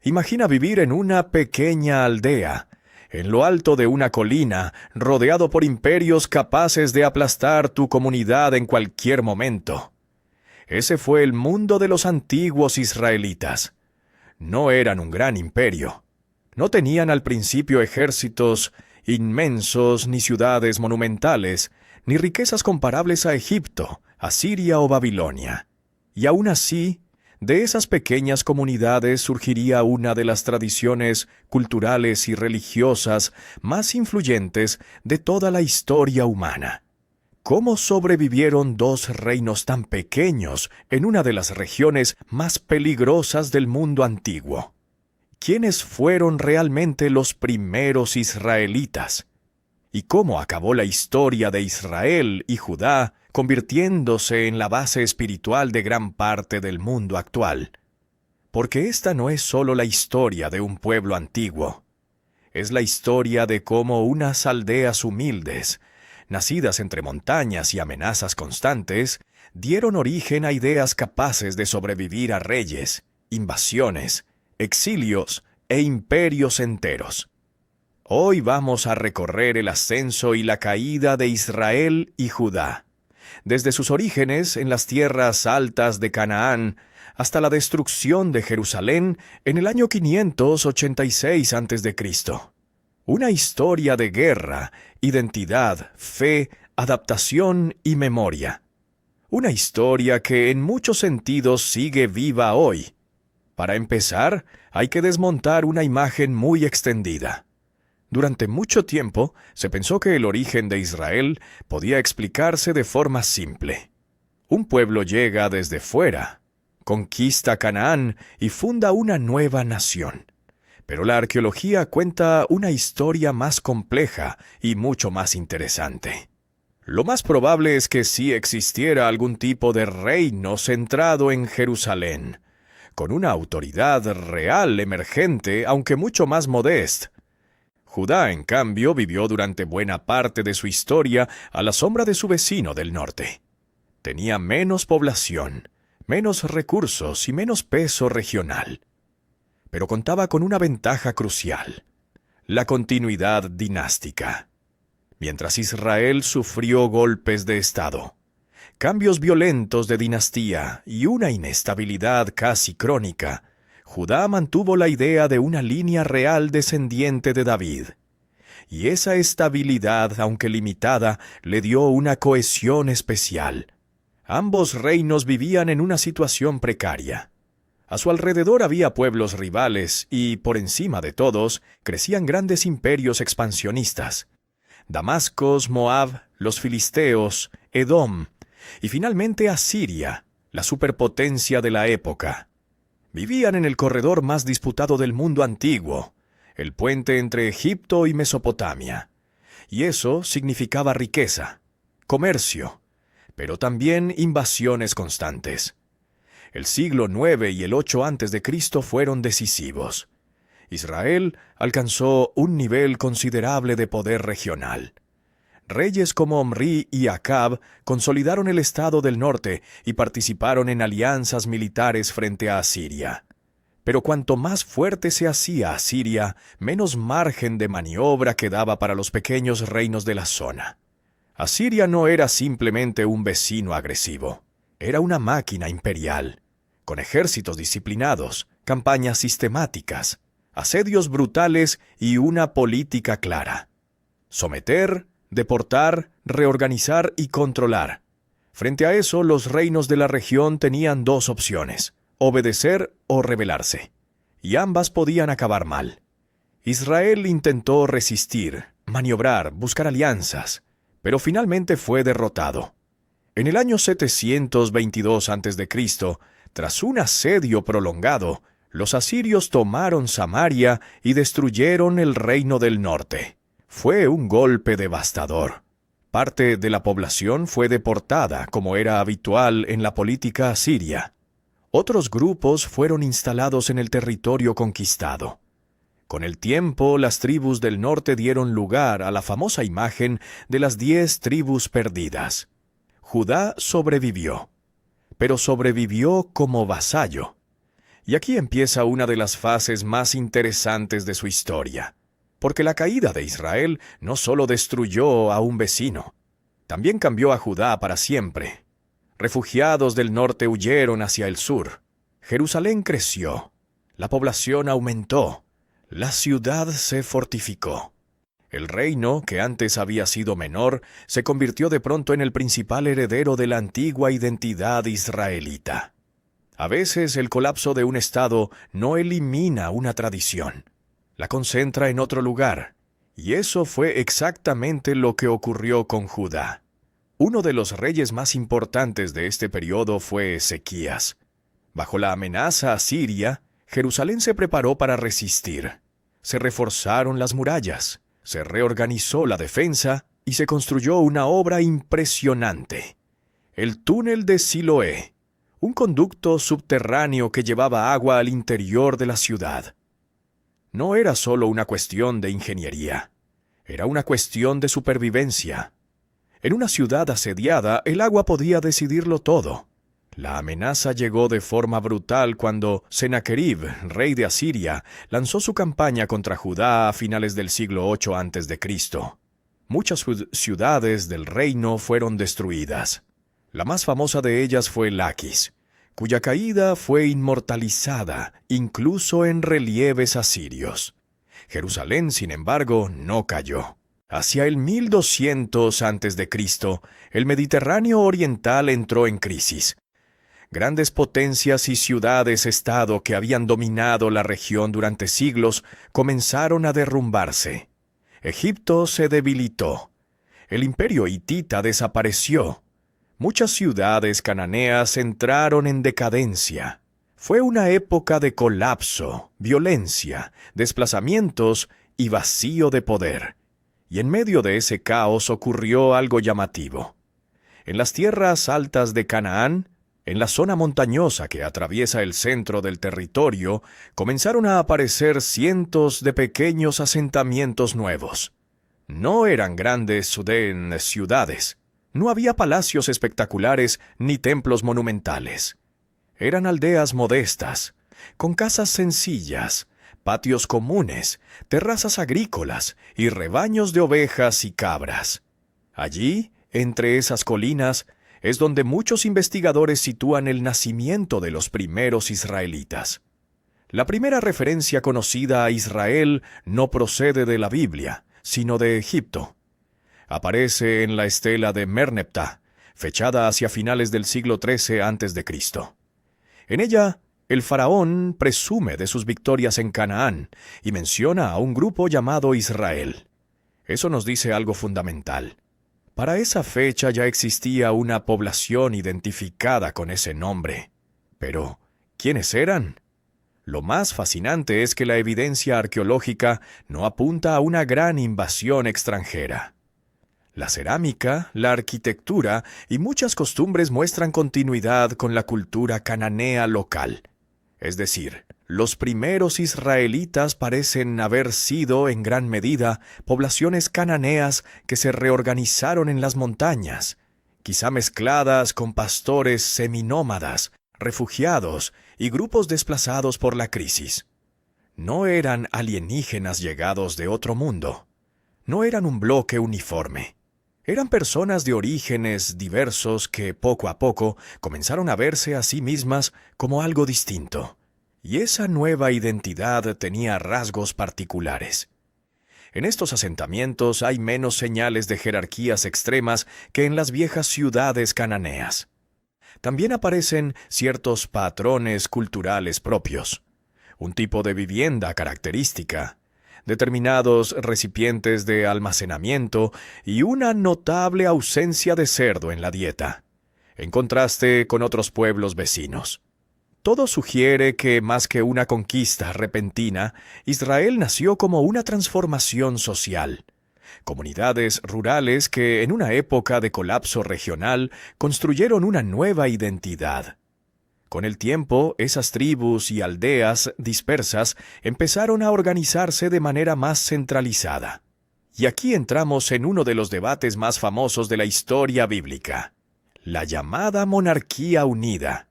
Imagina vivir en una pequeña aldea, en lo alto de una colina, rodeado por imperios capaces de aplastar tu comunidad en cualquier momento. Ese fue el mundo de los antiguos israelitas. No eran un gran imperio. No tenían al principio ejércitos inmensos, ni ciudades monumentales, ni riquezas comparables a Egipto, Asiria o Babilonia. Y aún así, de esas pequeñas comunidades surgiría una de las tradiciones culturales y religiosas más influyentes de toda la historia humana. ¿Cómo sobrevivieron dos reinos tan pequeños en una de las regiones más peligrosas del mundo antiguo? ¿Quiénes fueron realmente los primeros israelitas? ¿Y cómo acabó la historia de Israel y Judá, convirtiéndose en la base espiritual de gran parte del mundo actual? Porque esta no es solo la historia de un pueblo antiguo. Es la historia de cómo unas aldeas humildes, nacidas entre montañas y amenazas constantes, dieron origen a ideas capaces de sobrevivir a reyes, invasiones, exilios e imperios enteros. Hoy vamos a recorrer el ascenso y la caída de Israel y Judá, desde sus orígenes en las tierras altas de Canaán hasta la destrucción de Jerusalén en el año 586 a.C. Una historia de guerra, identidad, fe, adaptación y memoria. Una historia que en muchos sentidos sigue viva hoy. Para empezar, hay que desmontar una imagen muy extendida. Durante mucho tiempo se pensó que el origen de Israel podía explicarse de forma simple. Un pueblo llega desde fuera, conquista Canaán y funda una nueva nación. Pero la arqueología cuenta una historia más compleja y mucho más interesante. Lo más probable es que sí existiera algún tipo de reino centrado en Jerusalén, con una autoridad real emergente, aunque mucho más modesta. Judá, en cambio, vivió durante buena parte de su historia a la sombra de su vecino del norte. Tenía menos población, menos recursos y menos peso regional. Pero contaba con una ventaja crucial: la continuidad dinástica. Mientras Israel sufrió golpes de Estado, cambios violentos de dinastía y una inestabilidad casi crónica, Judá mantuvo la idea de una línea real descendiente de David. Y esa estabilidad, aunque limitada, le dio una cohesión especial. Ambos reinos vivían en una situación precaria. A su alrededor había pueblos rivales y, por encima de todos, crecían grandes imperios expansionistas: Damasco, Moab, los filisteos, Edom, y finalmente Asiria, la superpotencia de la época. Vivían en el corredor más disputado del mundo antiguo, el puente entre Egipto y Mesopotamia. Y eso significaba riqueza, comercio, pero también invasiones constantes. El siglo IX y el 8 a.C. fueron decisivos. Israel alcanzó un nivel considerable de poder regional. Reyes como Omri y Acab consolidaron el estado del norte y participaron en alianzas militares frente a Asiria. Pero cuanto más fuerte se hacía Asiria, menos margen de maniobra quedaba para los pequeños reinos de la zona. Asiria no era simplemente un vecino agresivo, era una máquina imperial, con ejércitos disciplinados, campañas sistemáticas, asedios brutales y una política clara: someter, deportar, reorganizar y controlar. Frente a eso, los reinos de la región tenían dos opciones: obedecer o rebelarse. Y ambas podían acabar mal. Israel intentó resistir, maniobrar, buscar alianzas, pero finalmente fue derrotado. En el año 722 a.C., tras un asedio prolongado, los asirios tomaron Samaria y destruyeron el reino del norte. Fue un golpe devastador. Parte de la población fue deportada, como era habitual en la política asiria. Otros grupos fueron instalados en el territorio conquistado. Con el tiempo, las tribus del norte dieron lugar a la famosa imagen de las 10 tribus perdidas. Judá sobrevivió, pero sobrevivió como vasallo. Y aquí empieza una de las fases más interesantes de su historia, porque la caída de Israel no solo destruyó a un vecino, también cambió a Judá para siempre. Refugiados del norte huyeron hacia el sur. Jerusalén creció, la población aumentó, la ciudad se fortificó. El reino, que antes había sido menor, se convirtió de pronto en el principal heredero de la antigua identidad israelita. A veces el colapso de un estado no elimina una tradición, la concentra en otro lugar, y eso fue exactamente lo que ocurrió con Judá. Uno de los reyes más importantes de este periodo fue Ezequías. Bajo la amenaza asiria, Jerusalén se preparó para resistir. Se reforzaron las murallas, se reorganizó la defensa y se construyó una obra impresionante: el túnel de Siloé, un conducto subterráneo que llevaba agua al interior de la ciudad. No era solo una cuestión de ingeniería, era una cuestión de supervivencia. En una ciudad asediada, el agua podía decidirlo todo. La amenaza llegó de forma brutal cuando Sennacherib, rey de Asiria, lanzó su campaña contra Judá a finales del siglo VIII a.C. Muchas ciudades del reino fueron destruidas. La más famosa de ellas fue Laquis, cuya caída fue inmortalizada incluso en relieves asirios. Jerusalén, sin embargo, no cayó. Hacia el 1200 a.C., el Mediterráneo oriental entró en crisis. Grandes potencias y ciudades-estado que habían dominado la región durante siglos comenzaron a derrumbarse. Egipto se debilitó. El imperio hitita desapareció. Muchas ciudades cananeas entraron en decadencia. Fue una época de colapso, violencia, desplazamientos y vacío de poder. Y en medio de ese caos ocurrió algo llamativo. En las tierras altas de Canaán, en la zona montañosa que atraviesa el centro del territorio, comenzaron a aparecer cientos de pequeños asentamientos nuevos. No eran grandes ciudades. No había palacios espectaculares ni templos monumentales. Eran aldeas modestas, con casas sencillas, patios comunes, terrazas agrícolas y rebaños de ovejas y cabras. Allí, entre esas colinas, es donde muchos investigadores sitúan el nacimiento de los primeros israelitas. La primera referencia conocida a Israel no procede de la Biblia, sino de Egipto. Aparece en la estela de Merneptah, fechada hacia finales del siglo XIII a.C. En ella, el faraón presume de sus victorias en Canaán y menciona a un grupo llamado Israel. Eso nos dice algo fundamental. Para esa fecha ya existía una población identificada con ese nombre. Pero, ¿quiénes eran? Lo más fascinante es que la evidencia arqueológica no apunta a una gran invasión extranjera. La cerámica, la arquitectura y muchas costumbres muestran continuidad con la cultura cananea local. Es decir, los primeros israelitas parecen haber sido, en gran medida, poblaciones cananeas que se reorganizaron en las montañas, quizá mezcladas con pastores seminómadas, refugiados y grupos desplazados por la crisis. No eran alienígenas llegados de otro mundo. No eran un bloque uniforme. Eran personas de orígenes diversos que, poco a poco, comenzaron a verse a sí mismas como algo distinto. Y esa nueva identidad tenía rasgos particulares. En estos asentamientos hay menos señales de jerarquías extremas que en las viejas ciudades cananeas. También aparecen ciertos patrones culturales propios, un tipo de vivienda característica, determinados recipientes de almacenamiento y una notable ausencia de cerdo en la dieta, en contraste con otros pueblos vecinos. Todo sugiere que, más que una conquista repentina, Israel nació como una transformación social. Comunidades rurales que, en una época de colapso regional, construyeron una nueva identidad. Con el tiempo, esas tribus y aldeas dispersas empezaron a organizarse de manera más centralizada. Y aquí entramos en uno de los debates más famosos de la historia bíblica: la llamada monarquía unida.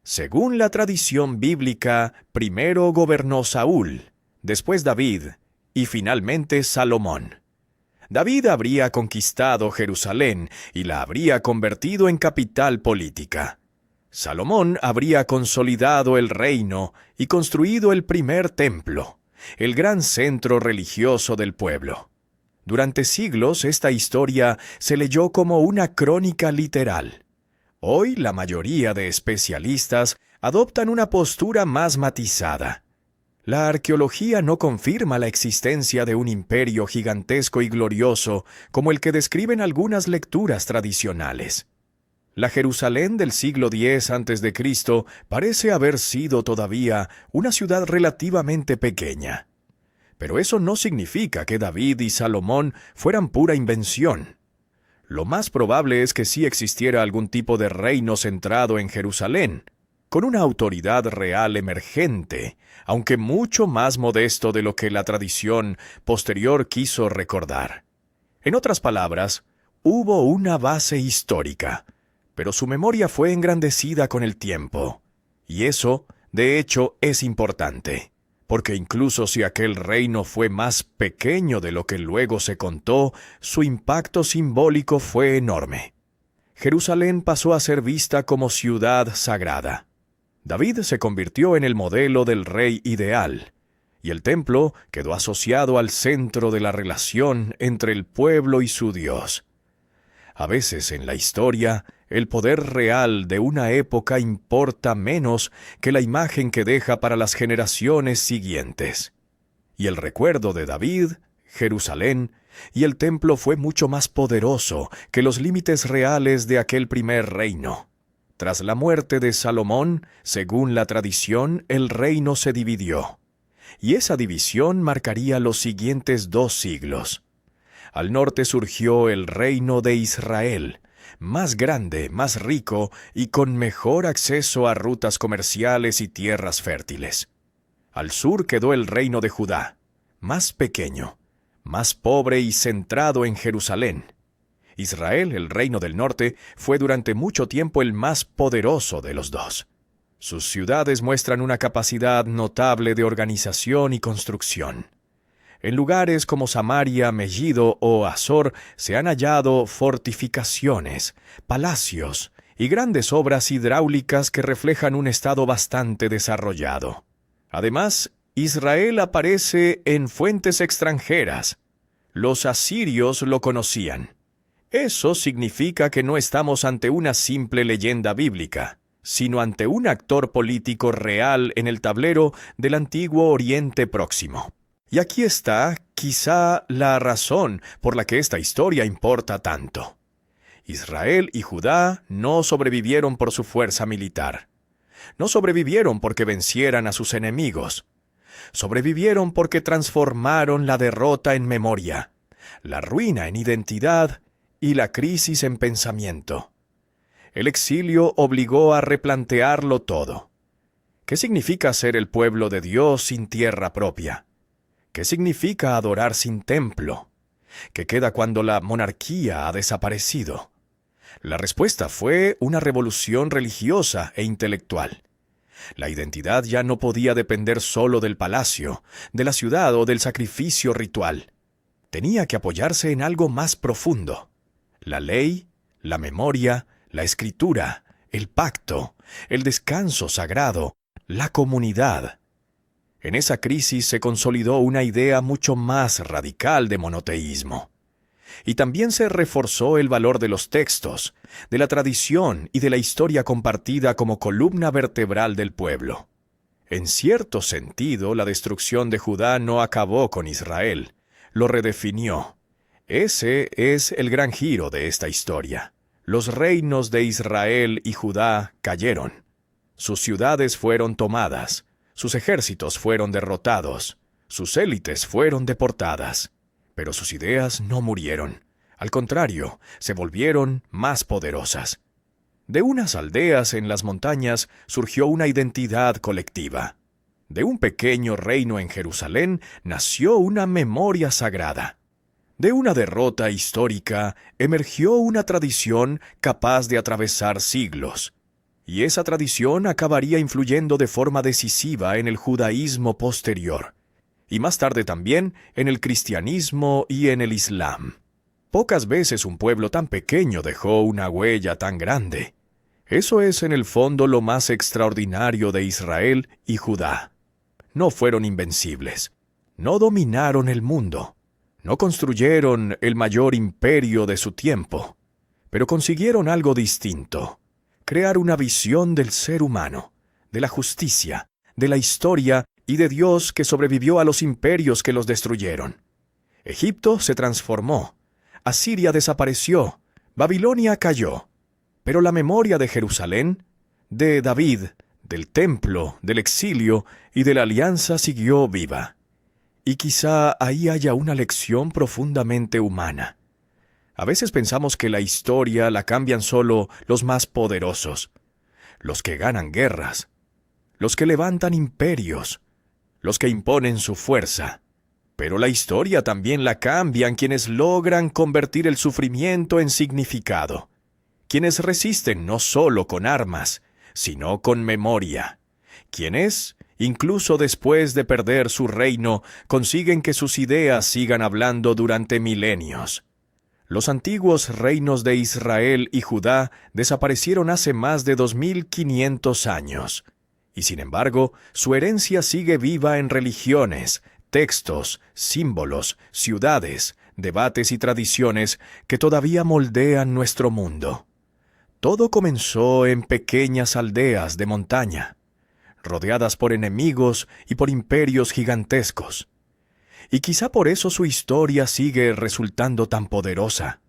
Según la tradición bíblica, primero gobernó Saúl, después David y finalmente Salomón. David habría conquistado Jerusalén y la habría convertido en capital política. Salomón habría consolidado el reino y construido el primer templo, el gran centro religioso del pueblo. Durante siglos esta historia se leyó como una crónica literal. Hoy la mayoría de especialistas adoptan una postura más matizada. La arqueología no confirma la existencia de un imperio gigantesco y glorioso como el que describen algunas lecturas tradicionales. La Jerusalén del siglo X a.C. parece haber sido todavía una ciudad relativamente pequeña. Pero eso no significa que David y Salomón fueran pura invención. Lo más probable es que sí existiera algún tipo de reino centrado en Jerusalén, con una autoridad real emergente, aunque mucho más modesto de lo que la tradición posterior quiso recordar. En otras palabras, hubo una base histórica, pero su memoria fue engrandecida con el tiempo. Y eso, de hecho, es importante, porque incluso si aquel reino fue más pequeño de lo que luego se contó, su impacto simbólico fue enorme. Jerusalén pasó a ser vista como ciudad sagrada. David se convirtió en el modelo del rey ideal, y el templo quedó asociado al centro de la relación entre el pueblo y su Dios. A veces en la historia, el poder real de una época importa menos que la imagen que deja para las generaciones siguientes. Y el recuerdo de David, Jerusalén y el templo fue mucho más poderoso que los límites reales de aquel primer reino. Tras la muerte de Salomón, según la tradición, el reino se dividió. Y esa división marcaría los siguientes 2 siglos. Al norte surgió el reino de Israel, más grande, más rico y con mejor acceso a rutas comerciales y tierras fértiles. Al sur quedó el reino de Judá, más pequeño, más pobre y centrado en Jerusalén. Israel, el reino del norte, fue durante mucho tiempo el más poderoso de los 2. Sus ciudades muestran una capacidad notable de organización y construcción. En lugares como Samaria, Megiddo o Azor se han hallado fortificaciones, palacios y grandes obras hidráulicas que reflejan un estado bastante desarrollado. Además, Israel aparece en fuentes extranjeras. Los asirios lo conocían. Eso significa que no estamos ante una simple leyenda bíblica, sino ante un actor político real en el tablero del antiguo Oriente Próximo. Y aquí está, quizá, la razón por la que esta historia importa tanto. Israel y Judá no sobrevivieron por su fuerza militar. No sobrevivieron porque vencieran a sus enemigos. Sobrevivieron porque transformaron la derrota en memoria, la ruina en identidad y la crisis en pensamiento. El exilio obligó a replantearlo todo. ¿Qué significa ser el pueblo de Dios sin tierra propia? ¿Qué significa adorar sin templo? ¿Qué queda cuando la monarquía ha desaparecido? La respuesta fue una revolución religiosa e intelectual. La identidad ya no podía depender solo del palacio, de la ciudad o del sacrificio ritual. Tenía que apoyarse en algo más profundo. La ley, la memoria, la escritura, el pacto, el descanso sagrado, la comunidad. En esa crisis se consolidó una idea mucho más radical de monoteísmo. Y también se reforzó el valor de los textos, de la tradición y de la historia compartida como columna vertebral del pueblo. En cierto sentido, la destrucción de Judá no acabó con Israel, lo redefinió. Ese es el gran giro de esta historia. Los reinos de Israel y Judá cayeron. Sus ciudades fueron tomadas, sus ejércitos fueron derrotados, sus élites fueron deportadas. Pero sus ideas no murieron. Al contrario, se volvieron más poderosas. De unas aldeas en las montañas surgió una identidad colectiva. De un pequeño reino en Jerusalén nació una memoria sagrada. De una derrota histórica emergió una tradición capaz de atravesar siglos. y esa tradición acabaría influyendo de forma decisiva en el judaísmo posterior, y más tarde también en el cristianismo y en el islam. Pocas veces un pueblo tan pequeño dejó una huella tan grande. Eso es en el fondo lo más extraordinario de Israel y Judá. No fueron invencibles, no dominaron el mundo, no construyeron el mayor imperio de su tiempo, pero consiguieron algo distinto: crear una visión del ser humano, de la justicia, de la historia y de Dios que sobrevivió a los imperios que los destruyeron. Egipto se transformó, Asiria desapareció, Babilonia cayó, pero la memoria de Jerusalén, de David, del templo, del exilio y de la alianza siguió viva. Y quizá ahí haya una lección profundamente humana. A veces pensamos que la historia la cambian solo los más poderosos, los que ganan guerras, los que levantan imperios, los que imponen su fuerza. Pero la historia también la cambian quienes logran convertir el sufrimiento en significado, quienes resisten no solo con armas, sino con memoria, quienes, incluso después de perder su reino, consiguen que sus ideas sigan hablando durante milenios. Los antiguos reinos de Israel y Judá desaparecieron hace más de 2500 años, y sin embargo, su herencia sigue viva en religiones, textos, símbolos, ciudades, debates y tradiciones que todavía moldean nuestro mundo. Todo comenzó en pequeñas aldeas de montaña, rodeadas por enemigos y por imperios gigantescos. Y quizá por eso su historia sigue resultando tan poderosa,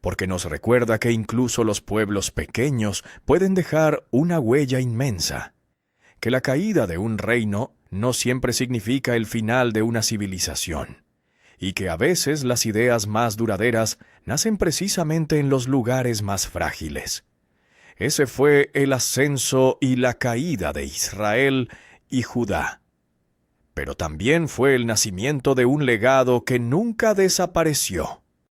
porque nos recuerda que incluso los pueblos pequeños pueden dejar una huella inmensa, que la caída de un reino no siempre significa el final de una civilización, y que a veces las ideas más duraderas nacen precisamente en los lugares más frágiles. Ese fue el ascenso y la caída de Israel y Judá. Pero también fue el nacimiento de un legado que nunca desapareció.